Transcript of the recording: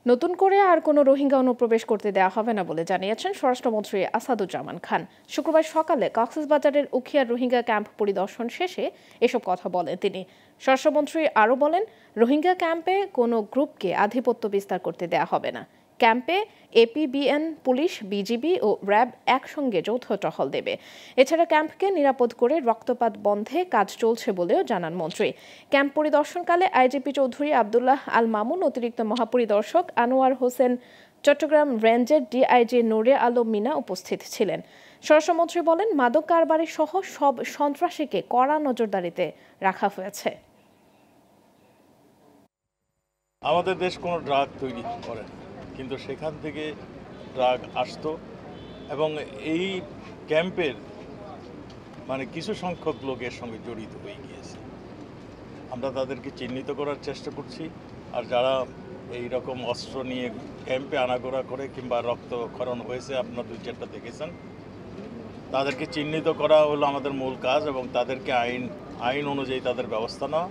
নতুন করে আর কোনো রোহিঙ্গা অনুপ্রবেশ করতে দেওয়া হবে না বলে জানিয়েছেন স্বরাষ্ট্রমন্ত্রী আসাদুজ্জামান খান। শুক্রবার সকালে কক্সবাজারের উখিয়ার রোহিঙ্গা ক্যাম্প পরিদর্শন শেষে এসব কথা বলেন তিনি। স্বরাষ্ট্রমন্ত্রী আরও বলেন, রোহিঙ্গা ক্যাম্পে কোনো গ্রুপকে আধিপত্য বিস্তার করতে দেওয়া হবে না। ক্যাম্পে এপিবিএন, পুলিশ, বিজিবি ও র্যাব একসঙ্গে যৌথ টহল দেবে। এছাড়া ক্যাম্পকে নিরাপদ করে রক্তপাত বন্ধে কাজ চলছে বলেও জানান মন্ত্রী। ক্যাম্প পরিদর্শনকালে আইজিপি চৌধুরী আবদুল্লাহ আল মামুন, অতিরিক্ত মহাপরিদর্শক আনোয়ার হোসেন, চট্টগ্রাম রেঞ্জের ডিআইজি নূরে আলম মিনা উপস্থিত ছিলেন। স্বরাষ্ট্রমন্ত্রী বলেন, মাদক কারবারি সহ সব সন্ত্রাসীকে কড়া নজরদারিতে রাখা হয়েছে। আমাদের দেশ কোনো ড্রাগ তৈরি করে না, কিন্তু সেখান থেকে ড্রাগ আসতো এবং এই ক্যাম্পের কিছু সংখ্যক লোকের সঙ্গে জড়িত হয়ে গিয়েছে। আমরা তাদেরকে চিহ্নিত করার চেষ্টা করছি। আর যারা এই রকম অস্ত্র নিয়ে ক্যাম্পে আনাগোনা করে কিংবা রক্তক্ষরণ হয়েছে, আপনারা 2-4টা দেখেছেন, তাদেরকে চিহ্নিত করা হলো আমাদের মূল কাজ এবং তাদেরকে আইন অনুযায়ী তাদের ব্যবস্থা নেওয়া।